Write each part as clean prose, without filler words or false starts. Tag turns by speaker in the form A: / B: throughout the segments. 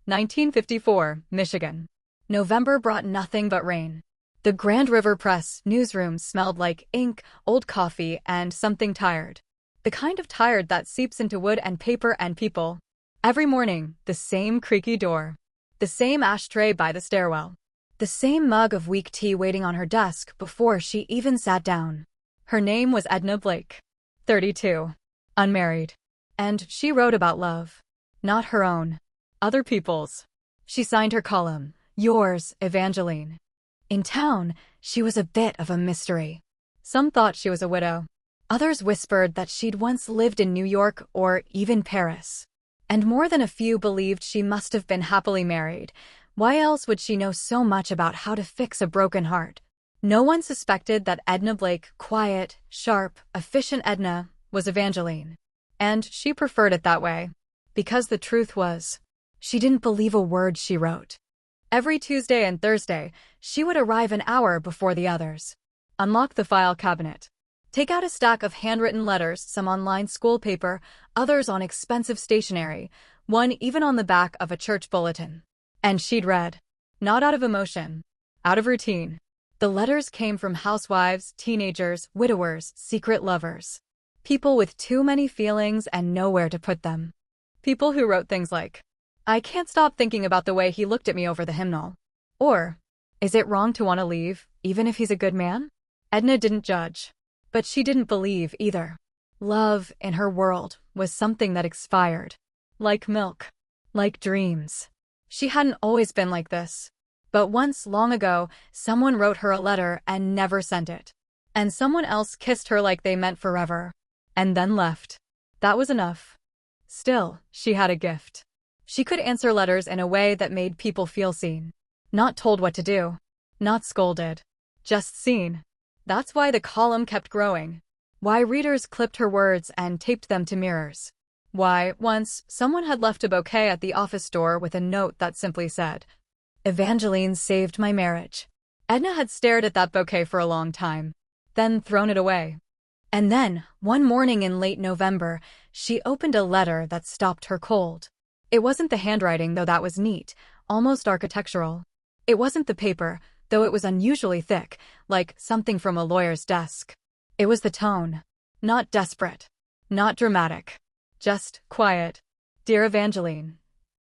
A: 1954, Michigan. November brought nothing but rain. The Grand River Press newsroom smelled like ink, old coffee, and something tired. The kind of tired that seeps into wood and paper and people. Every morning, the same creaky door. The same ashtray by the stairwell. The same mug of weak tea waiting on her desk before she even sat down. Her name was Edna Blake. 32. Unmarried. And she wrote about love. Not her own. Other people's. She signed her column, "Yours, Evangeline." In town, she was a bit of a mystery. Some thought she was a widow. Others whispered that she'd once lived in New York or even Paris. And more than a few believed she must have been happily married. Why else would she know so much about how to fix a broken heart? No one suspected that Edna Blake, quiet, sharp, efficient Edna, was Evangeline. And she preferred it that way. Because the truth was, she didn't believe a word she wrote. Every Tuesday and Thursday, she would arrive an hour before the others. Unlock the file cabinet. Take out a stack of handwritten letters, some on lined school paper, others on expensive stationery, one even on the back of a church bulletin. And she'd read. Not out of emotion. Out of routine. The letters came from housewives, teenagers, widowers, secret lovers. People with too many feelings and nowhere to put them. People who wrote things like, "I can't stop thinking about the way he looked at me over the hymnal." Or, "Is it wrong to want to leave, even if he's a good man?" Edna didn't judge. But she didn't believe either. Love, in her world, was something that expired. Like milk. Like dreams. She hadn't always been like this. But once, long ago, someone wrote her a letter and never sent it. And someone else kissed her like they meant forever. And then left. That was enough. Still, she had a gift. She could answer letters in a way that made people feel seen. Not told what to do. Not scolded. Just seen. That's why the column kept growing. Why readers clipped her words and taped them to mirrors. Why, once, someone had left a bouquet at the office door with a note that simply said, "Evangeline saved my marriage." Edna had stared at that bouquet for a long time, then thrown it away. And then, one morning in late November, she opened a letter that stopped her cold. It wasn't the handwriting, though that was neat, almost architectural. It wasn't the paper, though it was unusually thick, like something from a lawyer's desk. It was the tone. Not desperate. Not dramatic. Just quiet. "Dear Evangeline,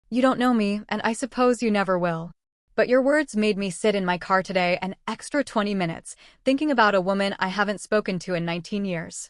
A: you don't know me, and I suppose you never will. But your words made me sit in my car today an extra 20 minutes, thinking about a woman I haven't spoken to in 19 years.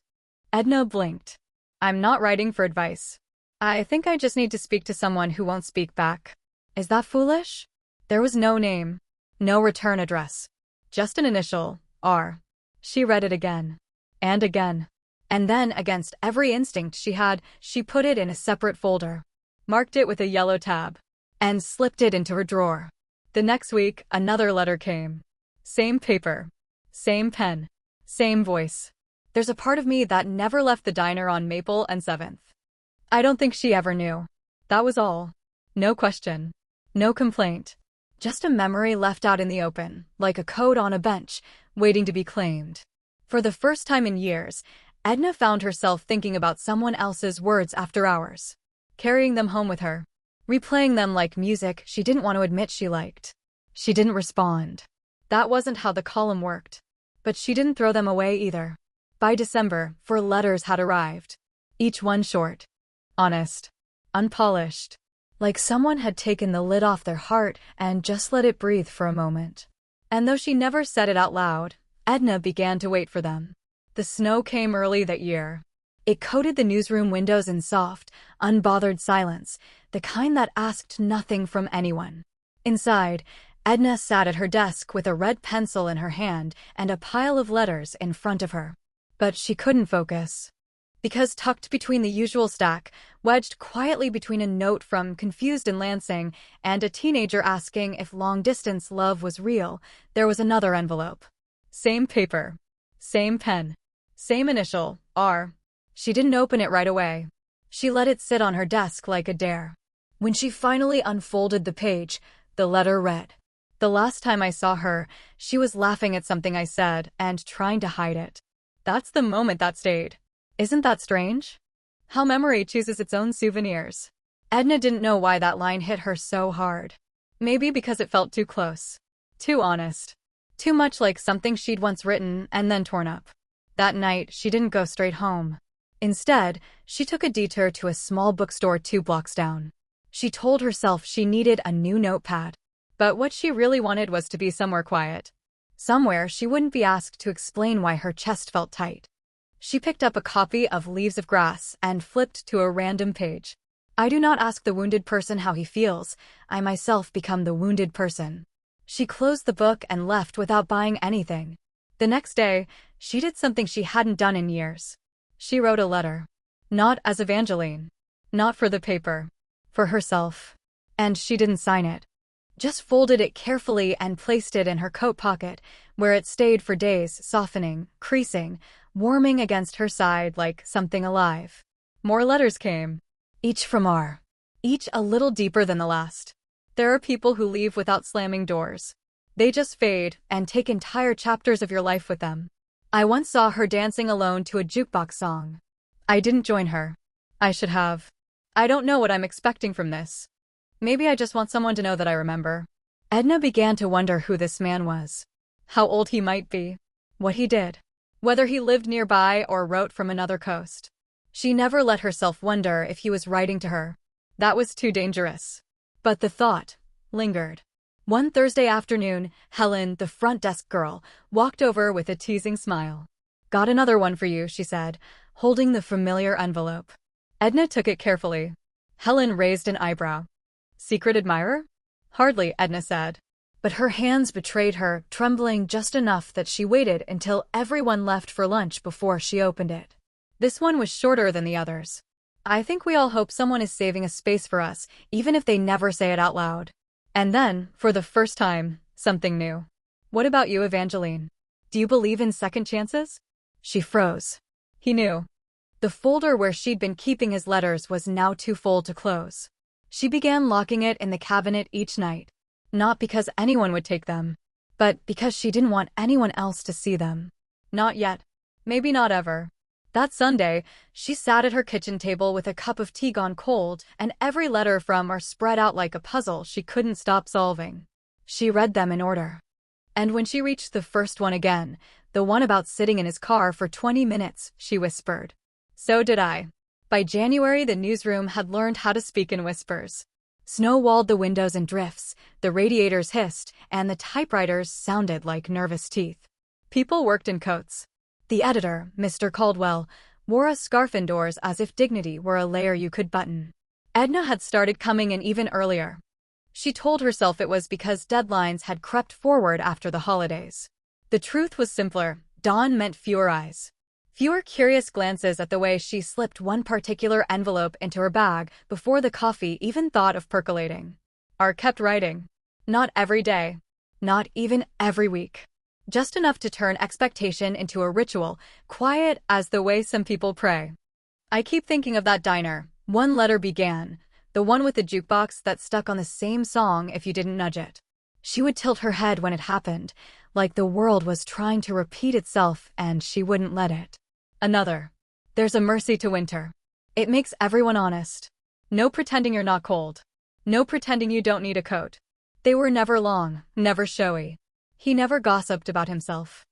A: Edna blinked. "I'm not writing for advice. I think I just need to speak to someone who won't speak back. Is that foolish?" There was no name. No return address. Just an initial, R. She read it again. And again. And then, against every instinct she had, she put it in a separate folder. Marked it with a yellow tab. And slipped it into her drawer. The next week, another letter came. Same paper. Same pen. Same voice. There's a part of me that never left the diner on Maple and 7th. I don't think she ever knew. That was all. No question. No complaint. Just a memory left out in the open, like a code on a bench, waiting to be claimed. For the first time in years, Edna found herself thinking about someone else's words after hours. Carrying them home with her. Replaying them like music she didn't want to admit she liked. She didn't respond. That wasn't how the column worked. But she didn't throw them away either. By December, 4 letters had arrived. Each one short. Honest. Unpolished. Like someone had taken the lid off their heart and just let it breathe for a moment. And though she never said it out loud, Edna began to wait for them. The snow came early that year. It coated the newsroom windows in soft, unbothered silence, the kind that asked nothing from anyone. Inside, Edna sat at her desk with a red pencil in her hand and a pile of letters in front of her. But she couldn't focus. Because tucked between the usual stack, wedged quietly between a note from Confused in Lansing and a teenager asking if long-distance love was real, there was another envelope. Same paper. Same pen. Same initial, R. She didn't open it right away. She let it sit on her desk like a dare. When she finally unfolded the page, the letter read, "The last time I saw her, she was laughing at something I said and trying to hide it." That's the moment that stayed. Isn't that strange? How memory chooses its own souvenirs. Edna didn't know why that line hit her so hard. Maybe because it felt too close. Too honest. Too much like something she'd once written and then torn up. That night, she didn't go straight home. Instead, she took a detour to a small bookstore 2 blocks down. She told herself she needed a new notepad. But what she really wanted was to be somewhere quiet. Somewhere she wouldn't be asked to explain why her chest felt tight. She picked up a copy of Leaves of Grass and flipped to a random page. I do not ask the wounded person how he feels. I myself become the wounded person. She closed the book and left without buying anything. The next day, she did something she hadn't done in years. She wrote a letter. Not as Evangeline. Not for the paper. For herself. And she didn't sign it. Just folded it carefully and placed it in her coat pocket, where it stayed for days, softening, creasing, warming against her side like something alive. More letters came. Each from R. Each a little deeper than the last. There are people who leave without slamming doors. They just fade and take entire chapters of your life with them. I once saw her dancing alone to a jukebox song. I didn't join her. I should have. I don't know what I'm expecting from this. Maybe I just want someone to know that I remember. Edna began to wonder who this man was. How old he might be. What he did. Whether he lived nearby or wrote from another coast. She never let herself wonder if he was writing to her. That was too dangerous. But the thought lingered. One Thursday afternoon, Helen, the front desk girl, walked over with a teasing smile. Got another one for you, she said, holding the familiar envelope. Edna took it carefully. Helen raised an eyebrow. Secret admirer? Hardly, Edna said. But her hands betrayed her, trembling just enough that she waited until everyone left for lunch before she opened it. This one was shorter than the others. I think we all hope someone is saving a space for us, even if they never say it out loud. And then, for the first time, something new. What about you, Evangeline? Do you believe in second chances? She froze. He knew. The folder where she'd been keeping his letters was now too full to close. She began locking it in the cabinet each night. Not because anyone would take them, but because she didn't want anyone else to see them. Not yet. Maybe not ever. That Sunday, she sat at her kitchen table with a cup of tea gone cold and every letter from her spread out like a puzzle she couldn't stop solving. She read them in order. And when she reached the first one again, the one about sitting in his car for 20 minutes, she whispered. So did I. By January, the newsroom had learned how to speak in whispers. Snow walled the windows in drifts, the radiators hissed, and the typewriters sounded like nervous teeth. People worked in coats. The editor, Mr. Caldwell, wore a scarf indoors as if dignity were a layer you could button. Edna had started coming in even earlier. She told herself it was because deadlines had crept forward after the holidays. The truth was simpler. Dawn meant fewer eyes. Fewer curious glances at the way she slipped one particular envelope into her bag before the coffee even thought of percolating. R kept writing. Not every day. Not even every week. Just enough to turn expectation into a ritual, quiet as the way some people pray. I keep thinking of that diner. One letter began, the one with the jukebox that stuck on the same song if you didn't nudge it. She would tilt her head when it happened, like the world was trying to repeat itself and she wouldn't let it. Another. There's a mercy to winter. It makes everyone honest. No pretending you're not cold. No pretending you don't need a coat. They were never long, never showy. He never gossiped about himself.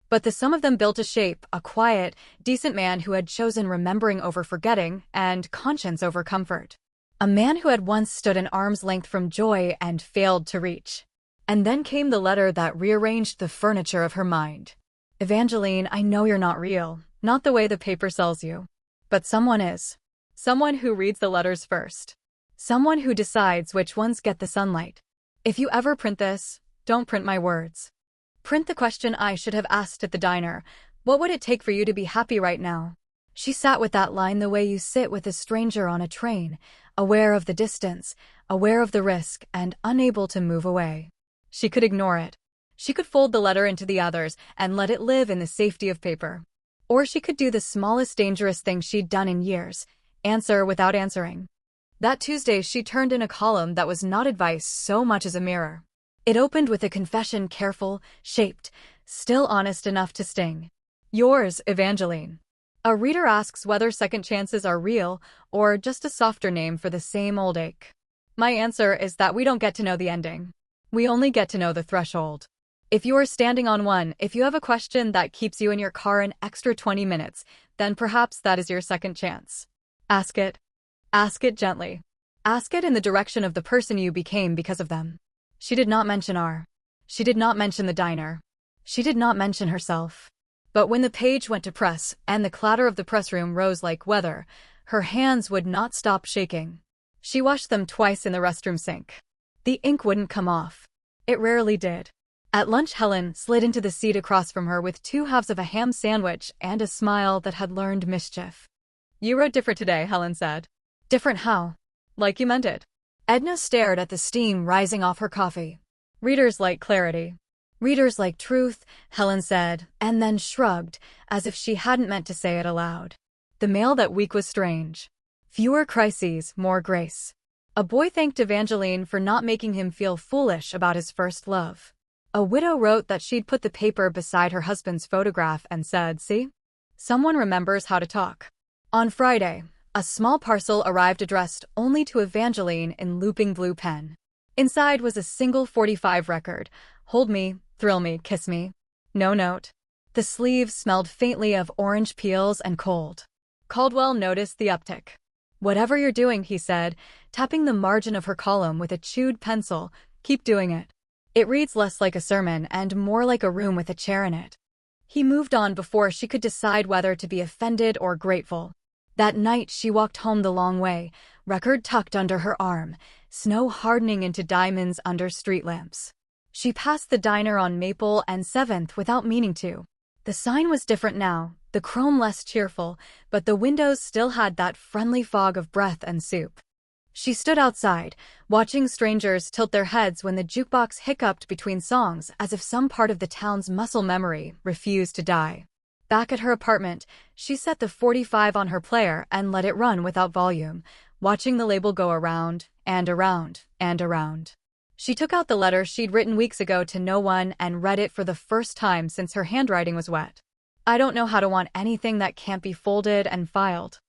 A: But the sum of them built a shape, a quiet, decent man who had chosen remembering over forgetting and conscience over comfort. A man who had once stood an arm's length from joy and failed to reach. And then came the letter that rearranged the furniture of her mind. Evangeline, I know you're not real, not the way the paper sells you. But someone is. Someone who reads the letters first. Someone who decides which ones get the sunlight. If you ever print this, don't print my words. Print the question I should have asked at the diner. What would it take for you to be happy right now? She sat with that line the way you sit with a stranger on a train, aware of the distance, aware of the risk, and unable to move away. She could ignore it. She could fold the letter into the others and let it live in the safety of paper. Or she could do the smallest dangerous thing she'd done in years, answer without answering. That Tuesday she turned in a column that was not advice so much as a mirror. It opened with a confession careful, shaped, still honest enough to sting. Yours, Evangeline. A reader asks whether second chances are real or just a softer name for the same old ache. My answer is that we don't get to know the ending. We only get to know the threshold. If you are standing on one, if you have a question that keeps you in your car an extra 20 minutes, then perhaps that is your second chance. Ask it. Ask it gently. Ask it in the direction of the person you became because of them. She did not mention R. She did not mention the diner. She did not mention herself. But when the page went to press and the clatter of the press room rose like weather, her hands would not stop shaking. She washed them twice in the restroom sink. The ink wouldn't come off. It rarely did. At lunch, Helen slid into the seat across from her with 2 halves of a ham sandwich and a smile that had learned mischief. You wrote different today, Helen said. Different how? Like you meant it. Edna stared at the steam rising off her coffee. Readers like clarity. Readers like truth, Helen said, and then shrugged, as if she hadn't meant to say it aloud. The mail that week was strange. Fewer crises, more grace. A boy thanked Evangeline for not making him feel foolish about his first love. A widow wrote that she'd put the paper beside her husband's photograph and said, "See? Someone remembers how to talk." On Friday, a small parcel arrived addressed only to Evangeline in looping blue pen. Inside was a single 45 record. Hold me, thrill me, kiss me. No note. The sleeves smelled faintly of orange peels and cold. Caldwell noticed the uptick. "Whatever you're doing," he said, tapping the margin of her column with a chewed pencil, "keep doing it. It reads less like a sermon and more like a room with a chair in it." He moved on before she could decide whether to be offended or grateful. That night she walked home the long way, record tucked under her arm, snow hardening into diamonds under street lamps. She passed the diner on Maple and 7th without meaning to. The sign was different now, the chrome less cheerful, but the windows still had that friendly fog of breath and soup. She stood outside, watching strangers tilt their heads when the jukebox hiccuped between songs as if some part of the town's muscle memory refused to die. Back at her apartment, she set the 45 on her player and let it run without volume, watching the label go around and around and around. She took out the letter she'd written weeks ago to no one and read it for the first time since her handwriting was wet. "I don't know how to want anything that can't be folded and filed."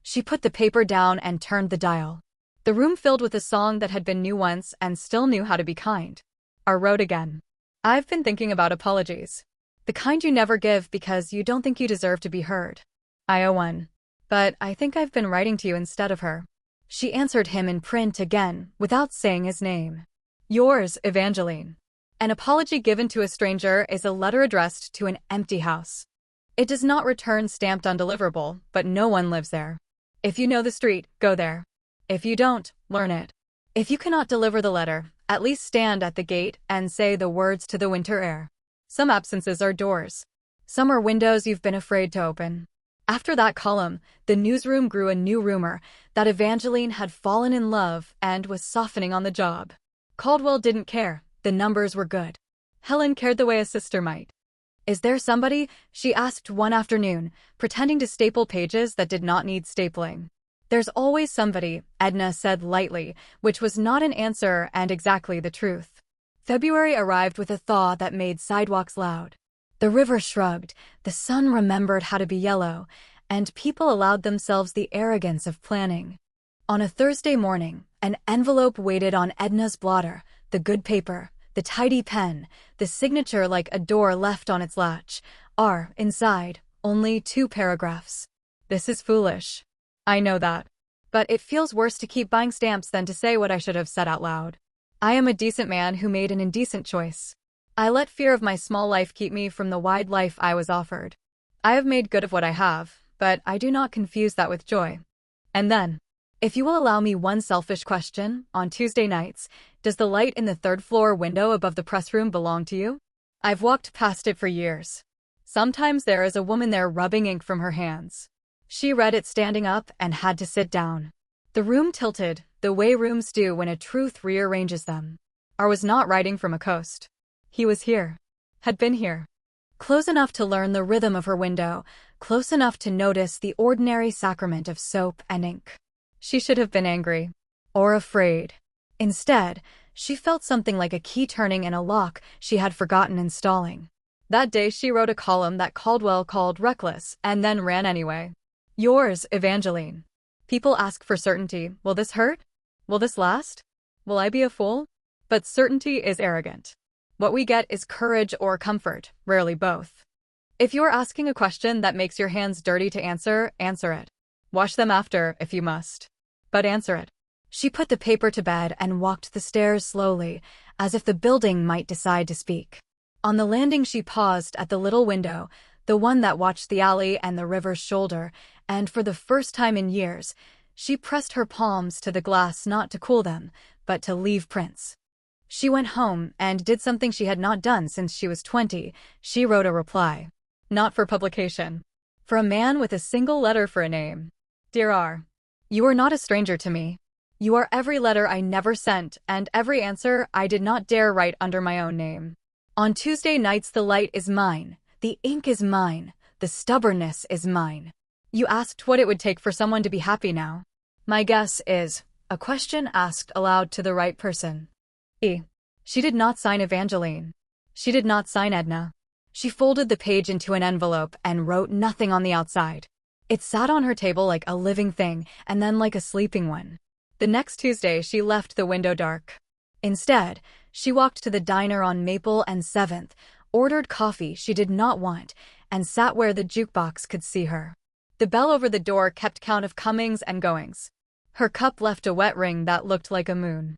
A: She put the paper down and turned the dial. The room filled with a song that had been new once and still knew how to be kind. R wrote again. "I've been thinking about apologies. The kind you never give because you don't think you deserve to be heard. I owe one. But I think I've been writing to you instead of her." She answered him in print again, without saying his name. "Yours, Evangeline." An apology given to a stranger is a letter addressed to an empty house. It does not return stamped undeliverable, but no one lives there. If you know the street, go there. If you don't, learn it. If you cannot deliver the letter, at least stand at the gate and say the words to the winter air. Some absences are doors. Some are windows you've been afraid to open. After that column, the newsroom grew a new rumor that Evangeline had fallen in love and was softening on the job. Caldwell didn't care. The numbers were good. Helen cared the way a sister might. "Is there somebody?" she asked one afternoon, pretending to staple pages that did not need stapling. "There's always somebody," Edna said lightly, which was not an answer and exactly the truth. February arrived with a thaw that made sidewalks loud. The river shrugged, the sun remembered how to be yellow, and people allowed themselves the arrogance of planning. On a Thursday morning, an envelope waited on Edna's blotter, the good paper, the tidy pen, the signature like a door left on its latch. R inside, only 2 paragraphs. "This is foolish. I know that. But it feels worse to keep buying stamps than to say what I should have said out loud. I am a decent man who made an indecent choice. I let fear of my small life keep me from the wide life I was offered. I have made good of what I have, but I do not confuse that with joy." And then, "If you will allow me one selfish question, on Tuesday nights, does the light in the 3rd floor window above the press room belong to you? I've walked past it for years. Sometimes there is a woman there rubbing ink from her hands." She read it standing up and had to sit down. The room tilted, the way rooms do when a truth rearranges them. R was not writing from a coast. He was here. Had been here. Close enough to learn the rhythm of her window, close enough to notice the ordinary sacrament of soap and ink. She should have been angry. Or afraid. Instead, she felt something like a key turning in a lock she had forgotten installing. That day she wrote a column that Caldwell called reckless and then ran anyway. Yours, Evangeline. People ask for certainty. Will this hurt? Will this last? Will I be a fool? But certainty is arrogant. What we get is courage or comfort, rarely both. If you're asking a question that makes your hands dirty to answer, answer it. Wash them after, if you must. But answer it. She put the paper to bed and walked the stairs slowly, as if the building might decide to speak. On the landing she paused at the little window, the one that watched the alley and the river's shoulder, and for the first time in years, she pressed her palms to the glass not to cool them, but to leave prints. She went home and did something she had not done since she was 20. She wrote a reply. Not for publication. For a man with a single letter for a name. Dear R. You are not a stranger to me. You are every letter I never sent and every answer I did not dare write under my own name. On Tuesday nights the light is mine, the ink is mine, the stubbornness is mine. You asked what it would take for someone to be happy now. My guess is, a question asked aloud to the right person. She did not sign Evangeline. She did not sign Edna. She folded the page into an envelope and wrote nothing on the outside. It sat on her table like a living thing and then like a sleeping one. The next Tuesday she left the window dark. Instead, she walked to the diner on Maple and 7th, ordered coffee she did not want, and sat where the jukebox could see her. The bell over the door kept count of comings and goings. Her cup left a wet ring that looked like a moon.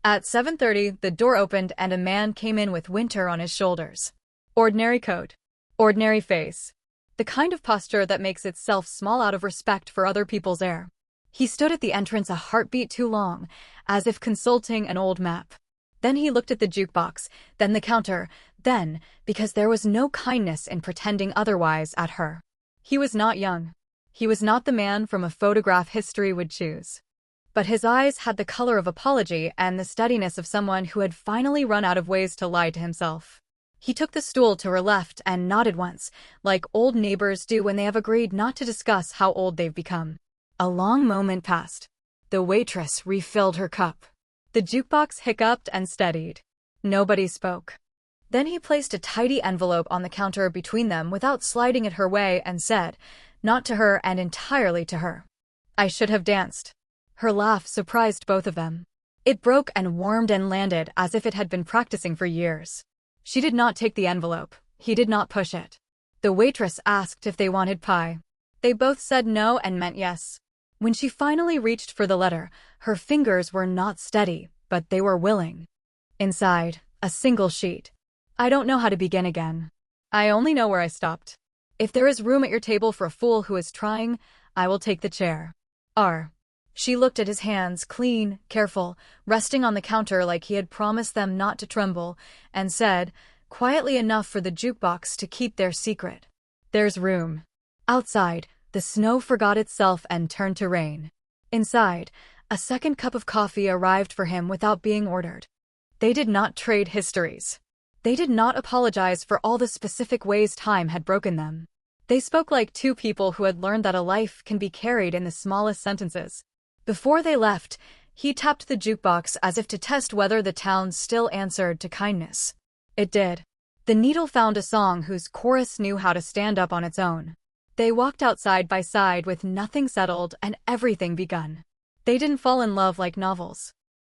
A: At 7:30, the door opened and a man came in with winter on his shoulders. Ordinary coat. Ordinary face. The kind of posture that makes itself small out of respect for other people's air. He stood at the entrance a heartbeat too long, as if consulting an old map. Then he looked at the jukebox, then the counter, then, because there was no kindness in pretending otherwise, at her. He was not young. He was not the man from a photograph history would choose. But his eyes had the color of apology and the steadiness of someone who had finally run out of ways to lie to himself. He took the stool to her left and nodded once, like old neighbors do when they have agreed not to discuss how old they've become. A long moment passed. The waitress refilled her cup. The jukebox hiccuped and steadied. Nobody spoke. Then he placed a tidy envelope on the counter between them without sliding it her way and said, not to her and entirely to her. I should have danced. Her laugh surprised both of them. It broke and warmed and landed as if it had been practicing for years. She did not take the envelope. He did not push it. The waitress asked if they wanted pie. They both said no and meant yes. When she finally reached for the letter, her fingers were not steady, but they were willing. Inside, a single sheet. I don't know how to begin again. I only know where I stopped. If there is room at your table for a fool who is trying, I will take the chair. R. She looked at his hands, clean, careful, resting on the counter like he had promised them not to tremble, and said, quietly enough for the jukebox to keep their secret. There's room. Outside, the snow forgot itself and turned to rain. Inside, a second cup of coffee arrived for him without being ordered. They did not trade histories. They did not apologize for all the specific ways time had broken them. They spoke like two people who had learned that a life can be carried in the smallest sentences. Before they left, he tapped the jukebox as if to test whether the town still answered to kindness. It did. The needle found a song whose chorus knew how to stand up on its own. They walked out side by side with nothing settled and everything begun. They didn't fall in love like novels.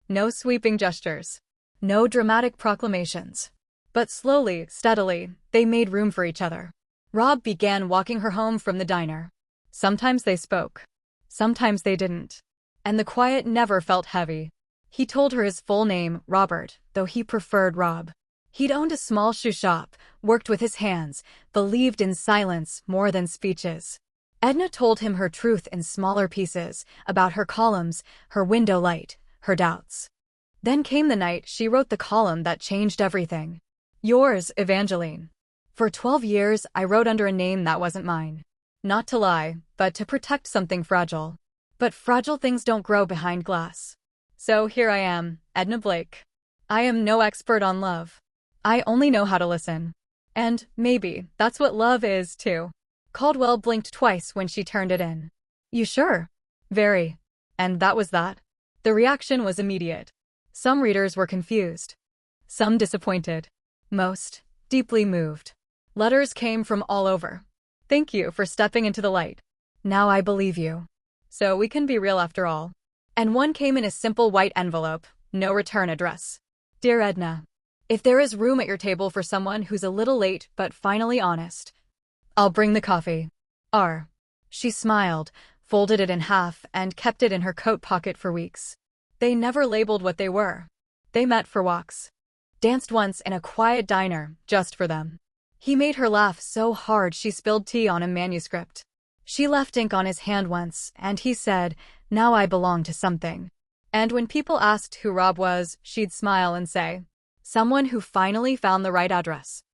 A: No sweeping gestures. No dramatic proclamations. But slowly, steadily, they made room for each other. Rob began walking her home from the diner. Sometimes they spoke. Sometimes they didn't. And the quiet never felt heavy. He told her his full name, Robert, though he preferred Rob. He'd owned a small shoe shop, worked with his hands, believed in silence more than speeches. Edna told him her truth in smaller pieces, about her columns, her window light, her doubts. Then came the night she wrote the column that changed everything. Yours, Evangeline. For 12 years, I wrote under a name that wasn't mine. Not to lie, but to protect something fragile. But fragile things don't grow behind glass. So here I am, Edna Blake. I am no expert on love. I only know how to listen. And, maybe, that's what love is, too. Caldwell blinked twice when she turned it in. You sure? Very. And that was that? The reaction was immediate. Some readers were confused. Some disappointed. Most, deeply moved. Letters came from all over. Thank you for stepping into the light. Now I believe you. So we can be real after all. And one came in a simple white envelope, no return address. Dear Edna, if there is room at your table for someone who's a little late but finally honest, I'll bring the coffee. R. She smiled, folded it in half, and kept it in her coat pocket for weeks. They never labeled what they were. They met for walks. Danced once in a quiet diner, just for them. He made her laugh so hard she spilled tea on a manuscript. She left ink on his hand once, and he said, "Now I belong to something." And when people asked who Rob was, she'd smile and say, "Someone who finally found the right address."